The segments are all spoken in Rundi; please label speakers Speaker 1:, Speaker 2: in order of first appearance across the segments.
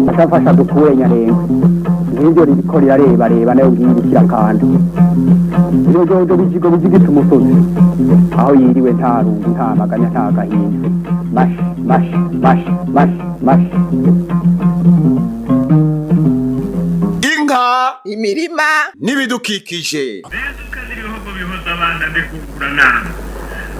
Speaker 1: atafasha dukure nyarenga n'ibyo ririko rirareba nayo ngirikira kandi iyo jojo bijigita umusozi aho yiriwe nta rungu nta maganya nta gahinda mash
Speaker 2: inka
Speaker 3: imirima
Speaker 2: n'ibidukikije
Speaker 4: bezuka ziriho bihoza abana ndekukura nama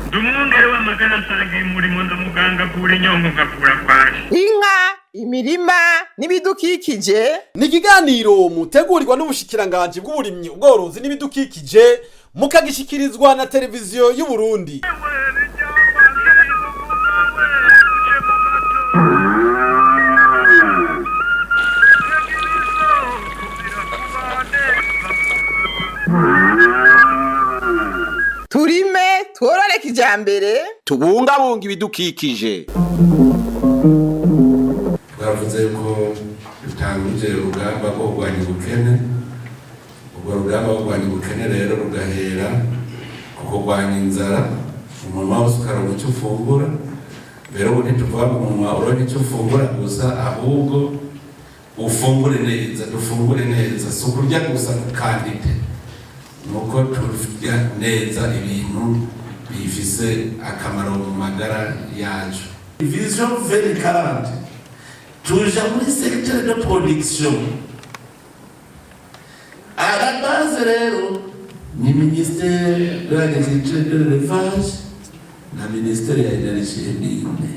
Speaker 4: ndumwongere w'amagana nsangiye umurimo ndamuganga kura inyongo ngakura kwaje.
Speaker 3: inka imirima n'ibidukikije
Speaker 5: ni ikiganiro mutegurirwa n'ubushikiranganji bw'uburimyi ubworozi n'ibidukikije mukagishikirizwa na televiziyo y'u Burundi.
Speaker 3: turime tworore kijambere
Speaker 2: tubungabunga ibidukikije.
Speaker 6: twavuze ko dutangije urugamba rwo kurwanya ubukene. urwo rugamba rwo kurwanya ubukene rero rugahera ku kurwanya inzara, umunwa wose ukaronka icyo ufungura. mbere ubu ntituvuga ngo umunwa uronke icyo ufungura gusa, ahubwo ufungure neza, dufungure neza, si ukurya gusa kandide, nuko turya neza ibintu bifise akamaro mu magara yacu. Vision 2040 tuja muri secteur de production. À la base rero ni ministère de l'agriculture de l'élevage na ministère ya énergie n'imwe.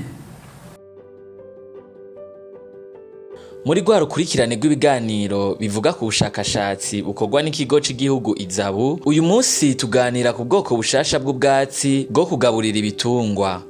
Speaker 7: Muri rwa rukurikirane rw'ibiganiro bivuga ku bushakashatsi bukorwa n'ikigo cy'igihugu Izabu, uyu munsi tuganira ku bwoko bushasha bw'ubwatsi bwo kugaburira ibitungwa.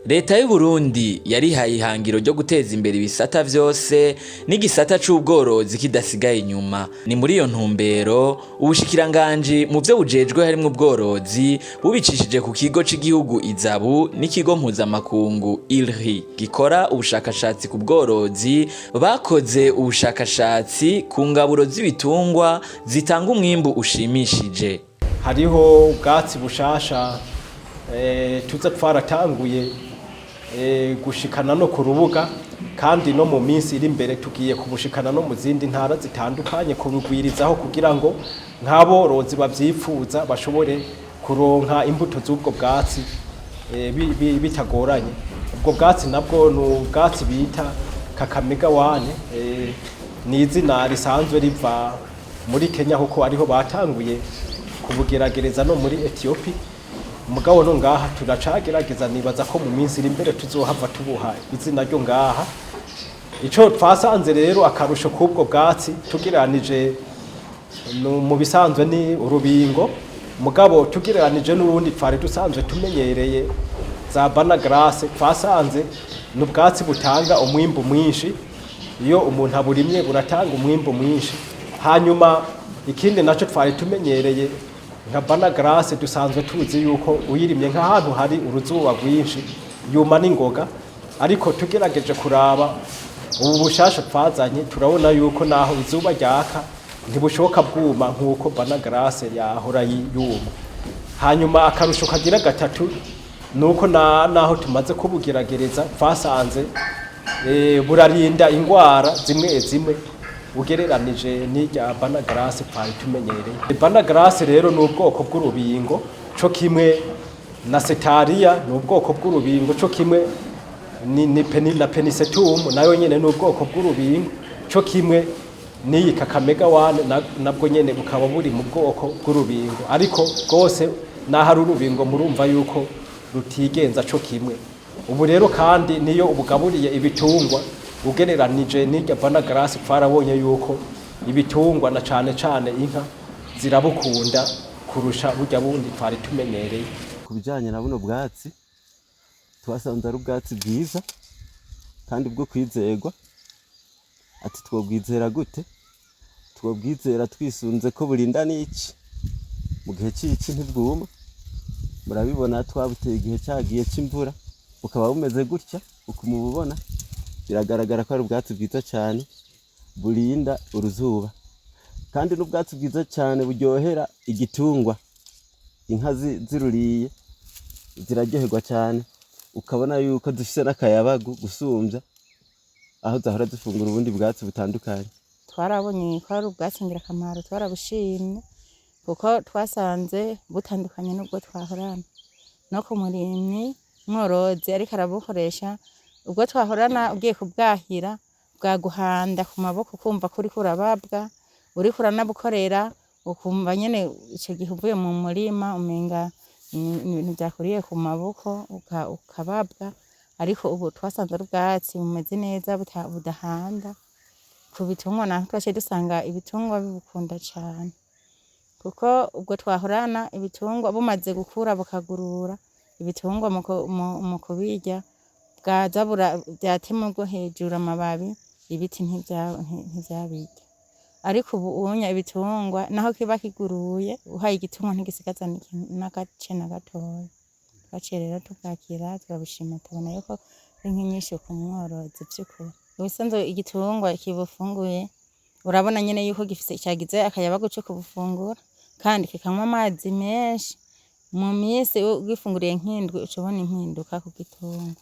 Speaker 7: Leta y'u Burundi yarihaye ihangiro ryo guteza imbere ibisata vyose n'igisata c'ubworozi kidasigaye inyuma. Ni muri iyo ntumbero ubushikiranganji mu byo bujejwe harimo ubworozi bubicishije ku kigo cy'igihugu Izabu n'ikigo mpuzamakungu ILRI gikora ubushakashatsi ku bworozi bakoze ubushakashatsi ku ngaburo z'ibitungwa zitanga umwimbu ushimishije.
Speaker 8: Hariho ubwatsi bushasha tuza twaratanguye gushikana no ku rubuga, kandi no mu minsi iri imbere tugiye kubushikana no mu zindi ntara zitandukanye kubigwirizaho kugira ngo nk'aborozi babyifuza bashobore kuronka imbuto z'ubwo bwatsi bitagoranye. Ubwo bwatsi nabwo ni ubwatsi bita Kakamega 1, ni izina risanzwe riva muri Kenya kuko ariho batanguye kubugeragereza no muri Ethiopia. Mugabo no ngaha turacagerageza, nibaza ko mu minsi iri imbere tuzohava tubuha izina ryo ngaha. Ico twasanze rero akarusho k'ubwo bwatsi tugiranije mu bisanzwe ni urubingo, mugabo tugiranije n'urundi twari dusanzwe tumenyereye za banagrase, twasanze n'ubwatsi butanga umwimbu mwinshi. Iyo umuntu aburimye buratanga umwimbu mwinshi. Hanyuma ikindi naco twari tumenyereye nka banagrase, dusanzwe tuzi yuko uyirimye nk'ahantu hari uruzuba rwinshi yuma n'ingoga, ariko tugerageje kuraba ubu bushasha twazanye turabona yuko naho izuba ryaka ntibushoka bwuma nk'uko banagrase yahora yuma. Hanyuma akarusho kagira gatatu nuko naho tumaze kubugeragereza twasanze burarinda ingwara zimwe zimwe ugereranije n'irya banagrase twari tumenyereye. Banagrase rero ni ubwoko bw'urubingo, co kimwe na setaria ni ubwoko bw'urubingo, co kimwe na penisetum nayo nyene ni ubwoko bw'urubingo, co kimwe n'iyi Kakamega 1 nabwo nyene bukaba buri mu bwoko bw'urubingo. Ariko rwose n'ahari urubingo murumva yuko rutigenza co kimwe. Ubu rero kandi niyo ubugaburiye ibitungwa ugereranije n'irya banagrase twarabonye yuko ibitungwa na cane inka zirabukunda kurusha burya bundi twari tumenyereye.
Speaker 9: Kubijanye na buno bwatsi twasanze ari ubwatsi bwiza kandi bwo kwizerwa. Ati twobwizera gute? Twobwizera twisunze ko burinda n'iki mu gihe cy'iki ntibwuma. Murabibona twabuteye igihe cyagiye cy'imvura bukaba bumeze gutya uko mububona. Biragaragara ko ari ubwatsi bwiza cyane burinda uruzuba, kandi n'ubwatsi bwiza cyane buryohera igitungwa. Inka ziruriye ziraryoherwa cyane ukabona yuko zifise n'akayabagu gusumbya aho zahora zifungura ubundi bwatsi butandukanye.
Speaker 10: Twarabonye ko ari ubwatsi ngirakamaro, twarabushimye kuko twasanze butandukanye n'ubwo twahorana no ku murimyi mworozi ariko arabukoresha. Ubwo twahorana ugiye kubwahira bwaguhanda ku maboko kumva kuri kurababwa, uri kuranabukorera ukumva nyene ico gihe uvuye mu murima umenga ibintu byakuriye ku maboko ukababwa. Ariko ubu twasanze ari ubwatsi bumeze neza budahanda. Ku bitungwa natwe twaciye dusanga ibitungwa bibukunda cyane kuko ubwo twahorana ibitungwa bumaze gukura bukagurura ibitungwa mu kubirya bwaza byatema ubwo hejuru amababi ibiti ntivyabirya. Ariko ubu unya ibitungwa naho kiba kiguruye uhaye igitungwa ntigisigaza n'agace na gatoya. Twaciye rero tubwakira turabishima, tubona yuko ari nk'inyishu ku mworozi by'ukuri. Ubusanzwe igitungwa kibufunguye urabona nyene yuko cyagize akayabagu co kubufungura kandi kikanywa amazi menshi. Mu minsi ugifunguriye nk'indwi ucubona impinduka ku gitungwa.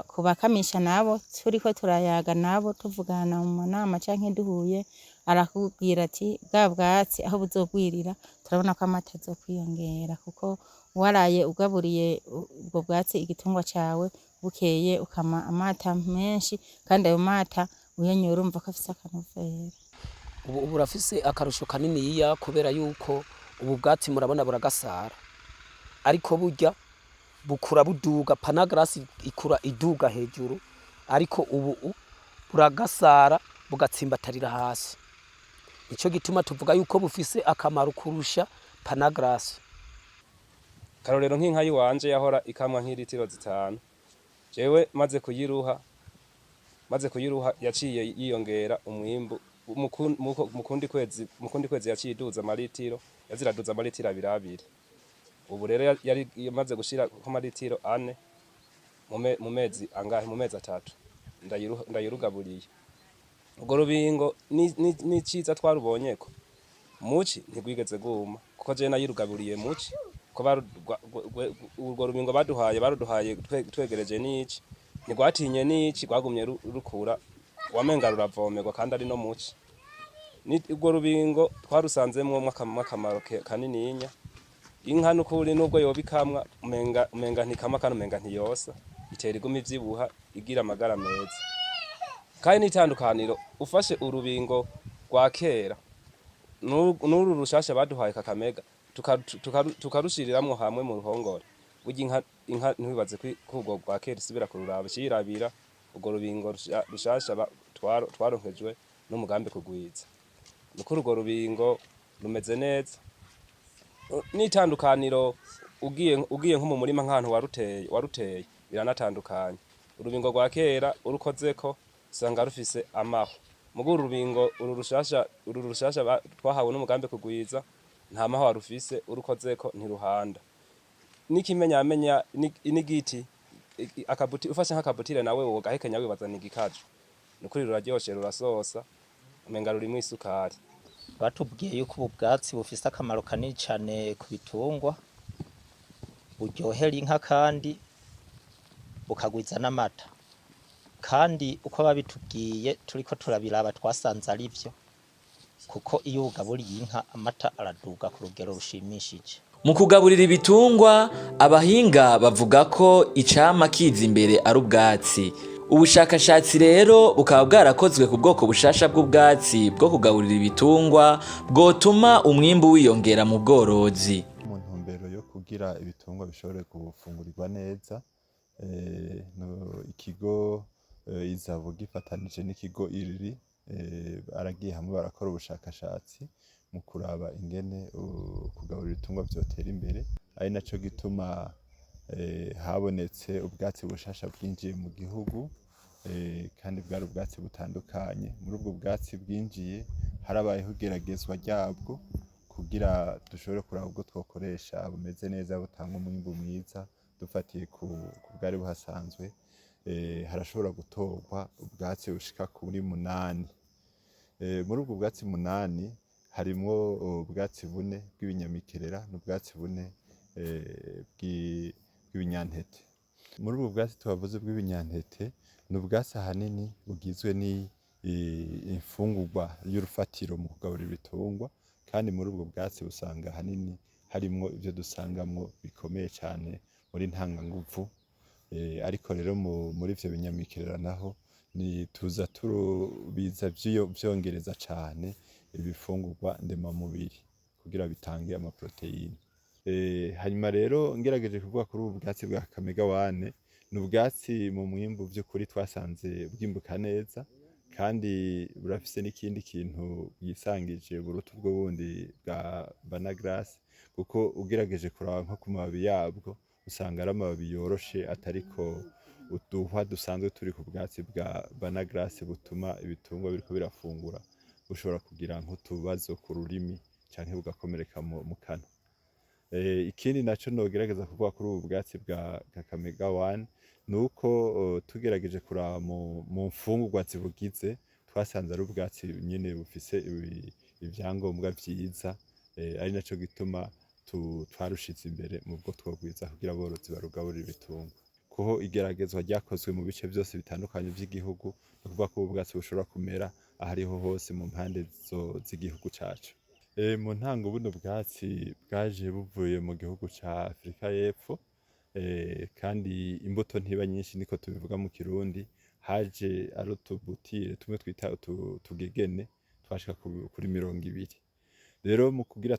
Speaker 10: Kubakamisha nabo turiko turayaga nabo tuvugana mu nama canke duhuye, arakubwira ati bwa bwatsi aho buzogwirira turabona ko amata azokwiyongera kuko waraye ugaburiye ubwo bwatsi igitungwa cawe bukeye ukama amata menshi kandi ayo mata uyanyoye urumva ko afise akanovera.
Speaker 11: Ubu burafise akarusho kaniniya kubera yuko ubu bwatsi murabona buragasara, ariko burya bukura buduga, panagrasi ikura iduga hejuru, ariko ubu buragasara bugatsimbatarira hasi. Ico gituma tuvuga yuko bufise akamaro kurusha panagrasi.
Speaker 12: Karorero nk'inka yiwanje yahora ikamwa nk'ilitiro 5, jewe maze kuyiruha yaciye yiyongera umwimbu mukundi kwezi yaciye iduza amalitiro, yaziraduza amalitiro 2. Ubu rero yari yamaze gushira ko amalitiro 4 mu mezi angahe, mu mezi 3 ndayirugaburiye. Ubwo rubingo ni ciza twarubonyeko muci ntigwigeze guma kuko je nayirugaburiye muci ko urwo rubingo baruduhaye twegereje n'iki ntigwatinye n'iki rwagumye rukura wamenga ruravomerwa kandi ari no muci. Urwo rubingo twarusanzemwo akamaro kanininya. Inka n'ukuri nubwo yobikamwa umenga ntikama kandi umenga ntiyosa, itera iguma ivyibuha igira amagara meza. Kandi n'itandukaniro ufashe urubingo rwa kera n'uru rushasha baduhaye Kakamega tukarushiriramwo hamwe mu ruhongore, burya inka ntibibaze ko urwo rwa kera isubira kururaba, ciyirabira urwo rubingo rushasha twaronkejwe n'umugambi kugwiza. Nuko urwo rubingo rumeze neza. N'itandukaniro ugiye nko mu murima nk'ahantu waruteye biranatandukanye. Urubingo rwa kera urukozeko usanga rufise amaho, mugo urubingo uru rushasha twahawe n'umugambi kugwiza nta maho warufise, urukozeko ntiruhanda. N'ikimenyamenya n'igiti akabuti ufashe nk'akabutire nawe wowe gahekenya wibaza n'igikaje, nukuri ruraryoshe rurasosa umenga rurimwo isukari.
Speaker 13: Batubwiye yuko ubu bwatsi bufise akamaro kanini cane ku bitungwa, buryohera inka kandi bukagwiza n'amata. Kandi uko babitubwiye turiko turabiraba twasanze ari vyo, kuko iyo ugaburiye inka amata araduga ku rugero rushimishije.
Speaker 7: Mu kugaburira ibitungwa abahinga bavuga ko icama kiza imbere ari ubwatsi. Ubushakashatsi rero bukaba bwarakozwe ku bwoko bushasha bw'ubwatsi bwo kugaburira ibitungwa bwotuma umwimbu wiyongera mu bworozi.
Speaker 14: Mu ntumbero yo kugira ibitungwa bishobore gufungurirwa neza, ikigo Izabo gifatanije n'ikigo Iriri aragiye hamwe barakora ubushakashatsi mu kuraba ingene kugaburira ibitungwa vyotera imbere, ari naco gituma habonetse ubwatsi bushasha bwinjiye mu gihugu, kandi bwari ubwatsi butandukanye. Muri ubwo bwatsi bwinjiye harabayeho igeragezwa ryabwo kugira dushobore kuraba ubwo twokoresha bumeze neza butanga umwimbu mwiza. Dufatiye ku bwari buhasanzwe, harashobora gutorwa ubwatsi bushika kuri 8. Muri ubwo bwatsi 8 harimwo ubwatsi 4 bw'ibinyamikerera n'ubwatsi 4 bw'ibinyantete. Muri ubu bwatsi tubavuze bw'ibinyantete ni ubwatsi ahanini bugizwe n'imfungurwa y'urufatiro mu kugaburira ibitungwa, kandi muri ubwo bwatsi usanga ahanini harimwo ibyo dusangamwo bikomeye cyane muri ntanganguvu. Ariko rero muri ivyo binyamikerera naho ni tuza tubiza vyongereza cyane ibifungurwa ndemamubiri kugira bitange amaproteine. Hanyuma rero ngerageje kuvuga kuri ubu bwatsi bwa Kamegawane, ni ubwatsi mu mwimbu by'ukuri twasanze bwimbuka neza, kandi burafise n'ikindi kintu bwisangije buruta ubwo bundi bwa Banagrass, kuko ugerageje kuraba nko ku mababi yabwo usanga ari amababi yoroshe atariko uduhwa dusanzwe turi ku bwatsi bwa Banagrass butuma ibitungwa biriko birafungura bushobora kugira nk'utubazo ku rurimi canke bugakomereka mu kanwa. Ikindi naco nogerageza kuvuga kuri ubu bwatsi bwa Kamegawane nuko tugerageje kuraba mu mfungurwa zibugize twasanze ari ubwatsi nyene bufise ivyangombwa vyiza, ari naco gituma twarushize imbere mu bwo twogwiza kugira aborozi barugaburira ibitungwa. Kuho igeragezwa ryakozwe mu bice byose bitandukanye by'igihugu, no kuvuga ko ubu bwatsi bushobora kumera ahariho hose mu mpande z'igihugu cacu. Mu ntango buno bwatsi bwaje buvuye mu gihugu ca Afrika y'Epfo, kandi imbuto ntiba nyinshi niko tubivuga mu Kirundi, haje ari utubutire tumwe twita utugegene twashika kuri 20. Rero mu kugira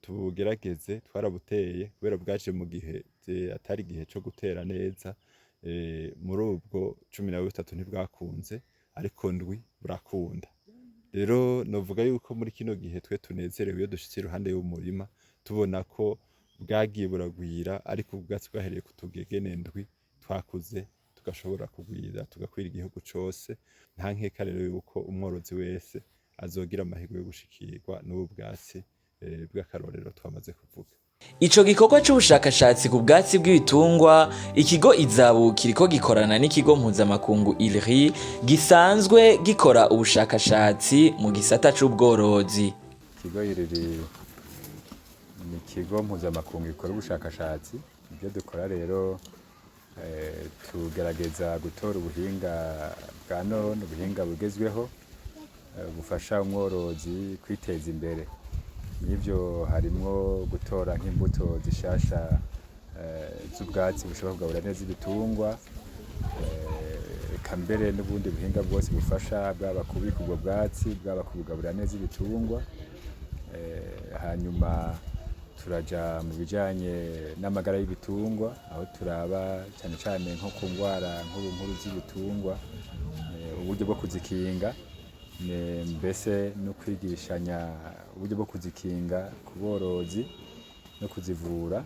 Speaker 14: tubugerageze twarabuteye kubera bwaje mu gihe atari igihe cyo gutera neza. Muri ubwo 13 ntibwakunze, ariko ndwi burakunda. Rero novuga yuko muri kino gihe twe tunezerewe iyo dushitse iruhande y'umurima tubona ko bwagiye buragwira, ariko ubwatsi bwahereye ku tugegene ndwi twakuze tugashobora kugwira tugakwira igihugu cose. Nta nkeka rero yuko umworozi wese azogira amahirwe yo gushikirwa n'ubu bwatsi bw'akarorero twamaze kuvuga.
Speaker 7: Ico gikorwa c'ubushakashatsi ku bwatsi bw'ibitungwa, ikigo Izabu kiriko gikorana n'ikigo mpuzamakungu ILRI gisanzwe gikora ubushakashatsi mu gisata c'ubworozi.
Speaker 15: Ikigo ILRI ni ikigo mpuzamakungu gikora ubushakashatsi. Ibyo dukora rero tugerageza gutora ubuhinga bwa none, ubuhinga bugezweho bufasha umworozi kwiteza imbere. N'ivyo harimwo gutora nk'imbuto zishasha z'ubwatsi bushobora kugaburira neza ibitungwa, eka mbere n'ubundi buhinga bwose bufasha bwaba kubika ubwo bwatsi, bwaba kubugaburira neza ibitungwa. Hanyuma turaja mu bijanye n'amagara y'ibitungwa, aho turaba cyane cyane nko ku ngwara nkuru z'ibitungwa, uburyo bwo kuzikinga, mbese no kwigishanya uburyo bwo kuzikinga ku borozi no kuzivura.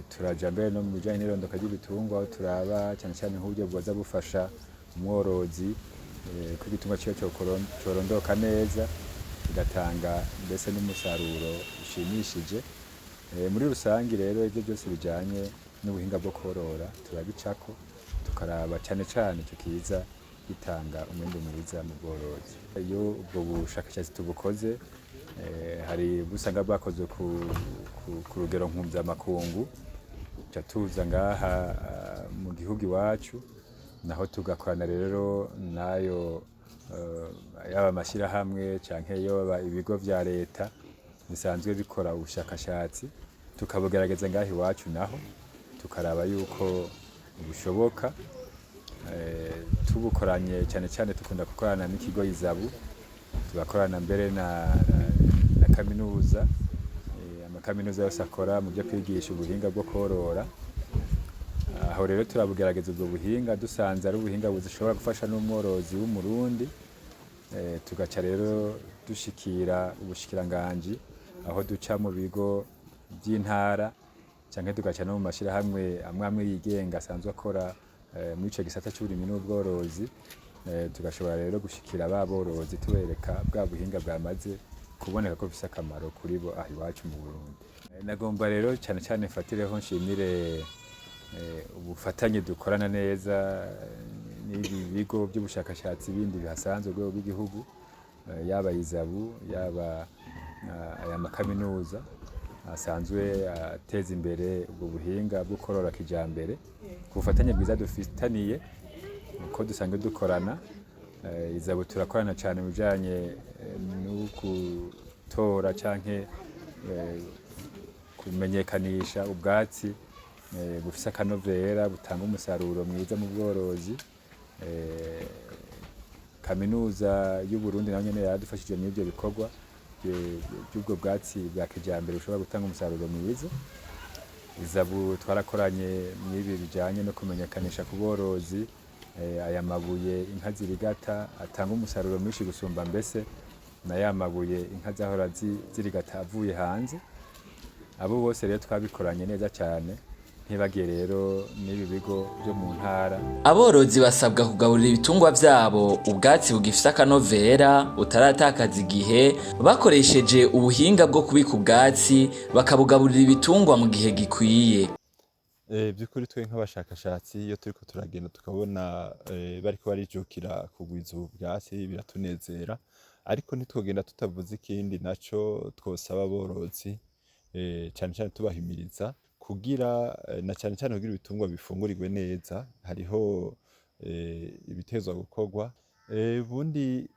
Speaker 15: Turaja mbere no mu bijanye n'irondoka ry'ibitungwa, aho turaba cyane cyane nk'uburyo bwoza bufasha umworozi ko igitungwa ciwe corondoka neza kigatanga mbese n'umusaruro ushimishije. Muri rusangi rero ibyo byose bijanye n'ubuhinga bwo korora turabicako, tukaraba cyane cyane tukiza bitanga umwimbu mwiza mu bworozi. Iyo ubwo bushakashatsi tubukoze, hari busanga bwakozwe ku rugero mpuzamakungu, ca tuza ngaha mu gihugu iwacu, naho tugakorana rero nayo yaba amashyirahamwe canke yoba ibigo vya leta bisanzwe bikora ubushakashatsi, tukabugerageza ngaha iwacu, naho tukaraba yuko bushoboka. Tubukoranye cyane cyane dukunda gukorana n'ikigo Izabu, tugakorana mbere na kaminuza, amakaminuza yose akora mu byo kwigisha ubuhinga bwo korora. Aho rero turabugerageza ubwo buhinga, dusanze ari ubuhinga bushobora gufasha n'umworozi w'umurundi, tugaca rero dushikira ubushikiranganji, aho duca mu bigo by'intara canke tugaca no mu mashirahamwe amwe yigenga asanzwe akora muri ico gisata c'uburimyi n'ubworozi. Tugashobora rero gushikira aborozi tubereka bwa buhinga bwamaze kuboneka ko bifise akamaro kuri bo aho iwacu mu Burundi. Nagomba rero cyane cyane mfatireho nshimire ubufatanye dukorana neza n'ibi bigo by'ubushakashatsi bindi bihasanzwe rwego rw'igihugu, yaba Izabu, yaba aya makaminuza, asanzwe ateza imbere ubwo buhinga bwo korora kijambere ku bufatanye bwiza dufitaniye uko dusanzwe dukorana. Izabo turakorana cyane mu bijanye no gutora canke kumenyekanisha ubwatsi bufise akanovera butanga umusaruro mwiza mu bworozi. Kaminuza y'u Burundi nayo nyene yaradufashije n'ibyo bikorwa by'ubwo bwatsi bwa kijambere bushobora gutanga umusaruro mwiza. Izabu twarakoranye n'ibi bijanye no kumenyekanisha ku borozi aya mabuye inka zirigata atanga umusaruro mwinshi gusumba mbese na ya mabuye inka zahora zirigata avuye hanze. Abo bose rero twabikoranye neza cyane, ntibagiye rero n'ibi bigo byo mu ntara.
Speaker 7: Aborozi basabwa kugaburira ibitungwa vyabo ubwatsi bugifise akanovera utaratakaza igihe, bakoresheje ubuhinga bwo kubika ubwatsi bakabugaburira ibitungwa mu gihe gikwiye.
Speaker 14: By'ukuri twe nk'abashakashatsi iyo turiko turagenda tukabona bariko barijukira kugwiza ubu bwatsi biratunezera, ariko ntitwogenda tutavuze ikindi naco twosaba aborozi cyane cyane tubahimiriza kugira na cyane cyane kugira ibitungwa bifungurirwe neza. Hariho ibitezwa gukorwa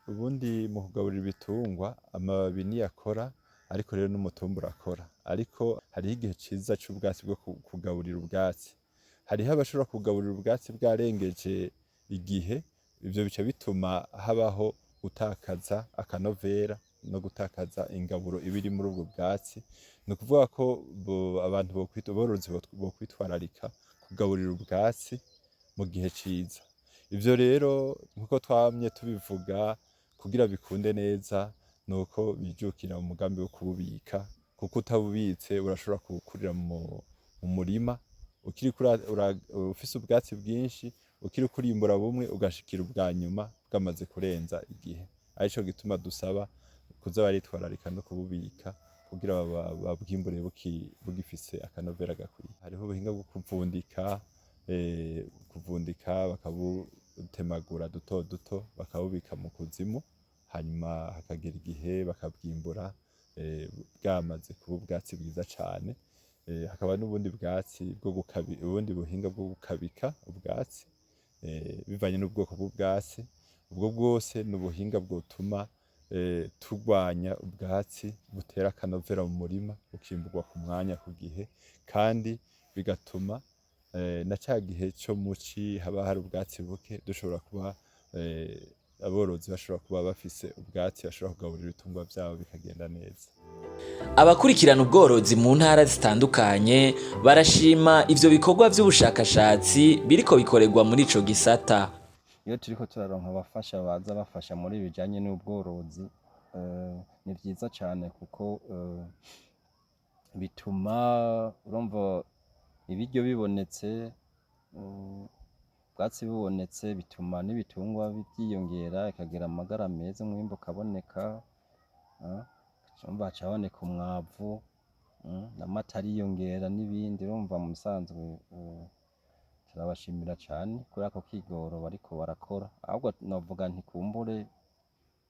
Speaker 14: ubundi mu kugaburira ibitungwa amababi niyakora, ariko rero n'umutumba urakora. Ariko hariho igihe ciza c'ubwatsi bwo kugaburira ubwatsi. Hariho abashobora kugaburira ubwatsi bwarengeje igihe, ivyo bica bituma habaho gutakaza akanovera no gutakaza ingaburo ibiri muri ubwo bwatsi. Ni ukuvuga ko abantu borozi bokwitwararika kugaburira ubwatsi mu gihe ciza. Ivyo rero nkuko twamye tubivuga, kugira bikunde neza nuko bijukira umugambi wo kububika, kuko utabubitse urashobora kuwukurira mu murima ufise ubwatsi bwinshi, ukiri kurimbura bumwe ugashikira ubwa nyuma bwamaze kurenza igihe. Arico gituma dusaba kuza baritwararika no kububika kugira babwimbure bugifise akanovera gakwiye. Hariho ubuhinga bwo kuvundika bakabutemagura duto duto bakabubika mu kuzimu, hanyuma hakagera igihe bakabwimbura bwamaze kuba ubwatsi bwiza cane. Hakaba n'ubundi bwatsi ubundi buhinga bwo gukabika ubwatsi bivanye n'ubwoko bw'ubwatsi. Ubwo bwose ni ubuhinga bwotuma turwanya ubwatsi butera akanovera mu murima bukimburwa ku mwanya ku gihe, kandi bigatuma na ca gihe co muci haba hari ubwatsi buke dushobora kuba aborozi bashobora kuba bafise ubwatsi bashobora kugaburira ibitungwa vyabo bikagenda neza.
Speaker 7: Abakurikirana ubworozi mu ntara zitandukanye barashima ivyo bikorwa vy'ubushakashatsi biriko bikorerwa muri ico gisata.
Speaker 16: Iyo turiko turaronka abafasha baza bafasha muri bijanye n'ubworozi ni vyiza cane, kuko bituma urumva ibiryo bibonetse, ubwatsi bubonetse, bituma n'ibitungwa byiyongera ikagira amagara meza, umwimbu ukaboneka, urumva haca haboneka umwavu, n'amata ariyongera n'ibindi. Urumva mu musanzwe turabashimira cane kuri ako kigoro bariko barakora. Ahubwo novuga nti kumbure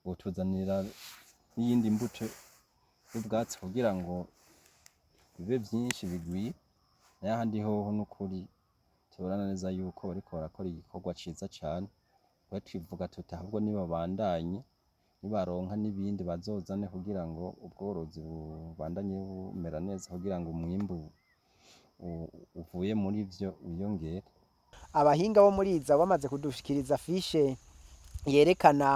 Speaker 16: botuzanira n'iyindi mbuto y'ubwatsi kugira ngo bibe vyinshi bigwiye. N'ahandi hoho n'ukuri tubona neza yuko bariko barakora igikorwa ciza cane. Twivuga tuti ahubwo nibabandanye, nibaronka n'ibindi bazozane kugira ngo ubworozi bubandanye bumera neza, kugira ngo umwimbu uvuye muri vyo wiyongere.
Speaker 17: Abahinga bo muri iza bamaze kudushikiriza fishe yerekana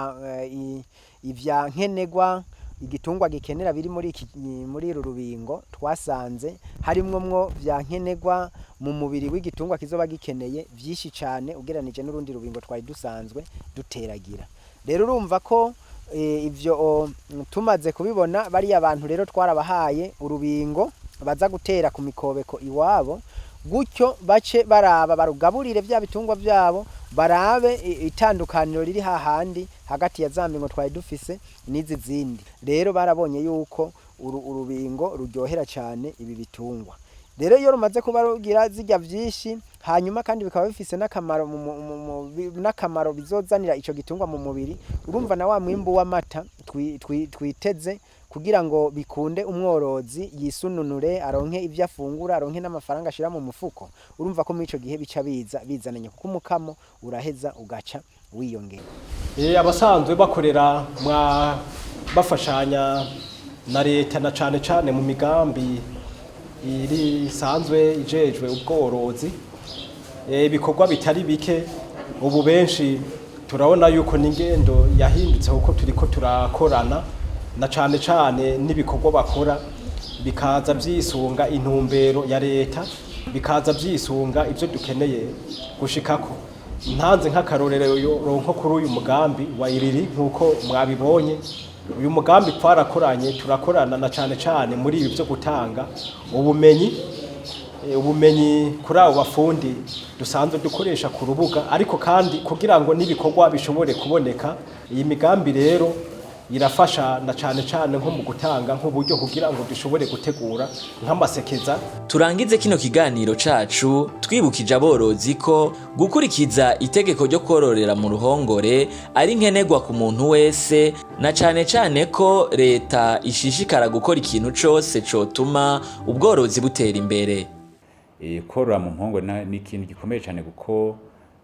Speaker 17: ivya nkenegwa igitungwa gikenera biri muri uru rubingo, twasanze harimwo vya nkenegwa mu mubiri w'igitungwa kizoba gikeneye vyinshi cane ugeranije n'urundi rubingo twari dusanzwe duteragira. Rero urumva ko ivyo tumaze kubibona, bari abantu rero twarabahaye urubingo baza gutera ku mikobeko iwabo, gutyo bace baraba barugaburire vya bitungwa vyabo, barabe itandukaniro riri hahandi hagati ya zambingo twari dufise n'izi zindi. Rero barabonye yuko urubingo ruryohera cyane ibi bitungwa. rero iyo rumaze kuba rugira zijya byinshi hanyuma kandi bikaba bifise n'akamaro bizozanira ico gitungwa mu mubiri urumva na wa mwimbu w'amata twiteze kugira ngo bikunde umworozi yisununure aronke ivyo afungura aronke n'amafaranga ashira mu mufuko urumva ko muri ico gihe bica bizananye kuko umukamo uraheza ugaca wiyongera
Speaker 8: abasanzwe bakorera bafashanya na leta na cane mu migambi iri sanzwe ijejwe ubworozi ibikorwa bitari bike ubu benshi turabona yuko n'ingendo yahindutse kuko turiko turakorana na cane n'ibikorwa bakora bikaza vyisunga intumbero ya leta bikaza vyisunga ivyo dukeneye gushikako ntanze nk'akarorero ronko kuri uyu mugambi wa iriri nkuko mwabibonye uyu mugambi turakorana na cane muri ibi byo gutanga ubumenyi kuri abo bafundi dusanzwe dukoresha ku rubuga ariko kandi kugira ngo n'ibikorwa bishobore kuboneka iyi migambi rero irafasha na cane nko mu gutanga nk'uburyo kugira ngo dushobore gutegura nk'amasekeza.
Speaker 7: Turangize kino kiganiro cacu twibukije aborozi ko gukurikiza itegeko ryo kororera mu ruhongore ari nkenerwa ku muntu wese na cane ko leta ishishikara gukora ikintu cose cotuma ubworozi butera imbere.
Speaker 18: Korora mu mpongore ni ikintu gikomeye cyane kuko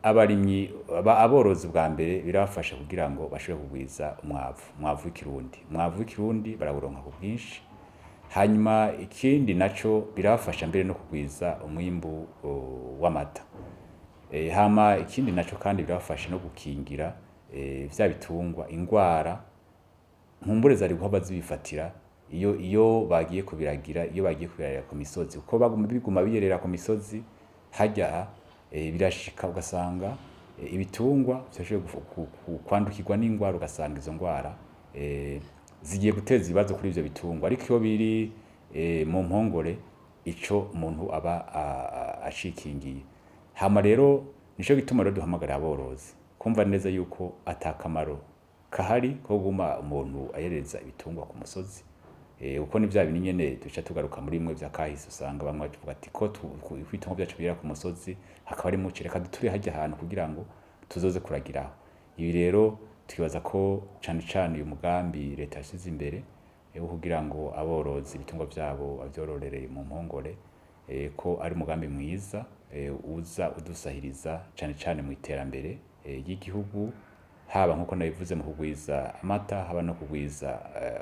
Speaker 18: abarimyi aborozi bwa mbere birafasha kugira ngo bashobore kugwiza umwavu w'ikirundi baraburonka ku bwinshi hanyuma ikindi naco birafasha mbere no kugwiza umwimbu w'amata hama ikindi naco kandi birafasha no gukingira vya bitungwa ingwara nkumbure zari guhaba zibifatira iyo bagiye kubiragira ku misozi uko biguma biyerera ku misozi hajya birashika ugasanga ibitungwa byashoboye kwandukirwa n'ingwara ugasanga izo ngwara zigiye guteza ibibazo kuri ivyo bitungwa ariko iyo biri mu mpongore ico umuntu aba ashikingiye hama rero nico gituma rero duhamagara aborozi kumva neza yuko atakamaro kahari ko guma umuntu ayereza ibitungwa ku musozi uko ni vya nyene duca tugaruka muri imwe vya kahise usanga bamwe bavuga ati ko twitungwa byacu bira ku musozi hakaba ari mucire kandi turi hajya ahantu kugira ngo tuzoze kuragiraho ibi rero tukibaza ko cane uyu mugambi leta yashize imbere kugira ngo aborozi ibitungwa vyabo bavyororereye mu mpongore ko ari umugambi mwiza uza udusahiriza cane mu iterambere y'igihugu haba nkuko nabivuze mu kugwiza amata haba no kugwiza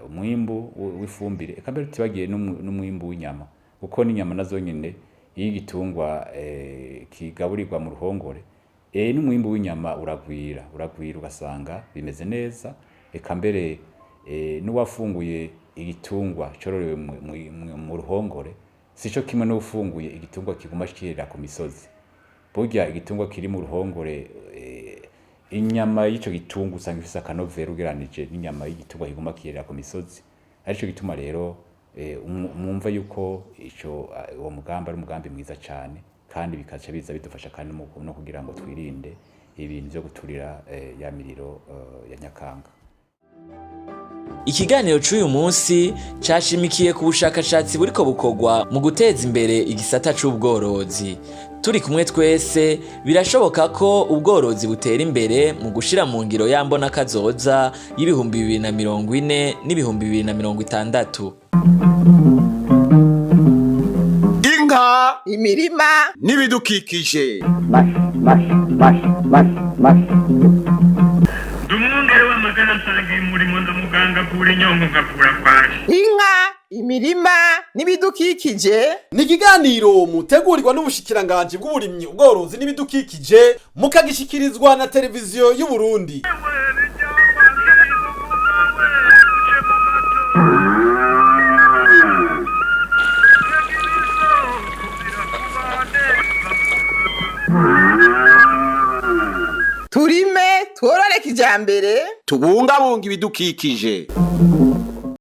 Speaker 18: umwimbu w'ifumbire eka mbere tibagiye n'umwimbu w'inyama kuko n'inyama nazo nyene y'igitungwa kigaburirwa mu ruhongore n'umwimbu w'inyama uragwira ugasanga bimeze neza eka mbere n'uwafunguye igitungwa cororewe mu ruhongore sico kimwe n'ufunguye igitungwa kiguma kirira ku misozi burya igitungwa kiri mu ruhongore inyama y'ico gitungwa usanga ifise akanovera ugeranije n'inyama y'igitungwa kiguma kirira ku misozi arico gituma rero mwumva yuko uwo mugambi ari umugambi mwiza cane kandi bikaca biza bidufasha kandi no kugira ngo twirinde ibintu byo guturira ya miriro ya Nyakanga.
Speaker 7: Ikiganiro c'uyu munsi cashimikiye ku bushakashatsi buriko bukorwa mu guteza imbere igisata c'ubworozi. Turi kumwe twese birashoboka ko ubworozi butera imbere mu gushira mu ngiro yambona kazoza y'ibihumbi 2040 n'ibihumbi 2060.
Speaker 2: Inka,
Speaker 3: imirima
Speaker 2: n'ibidukikije.
Speaker 4: Dumungere w'amagana nsangiye umurimo ndamuganga kuri nyongo ngakura kwaje.
Speaker 3: Inka, imirima n'ibidukikije
Speaker 5: ni ikiganiro mutegurirwa n'ubushikiranganje bw'uburimyi ubworozi n'ibidukikije mukagishikirizwa na televiziyo y'u Burundi.
Speaker 3: turime tworore kijambere
Speaker 2: tubungabunga ibidukikije.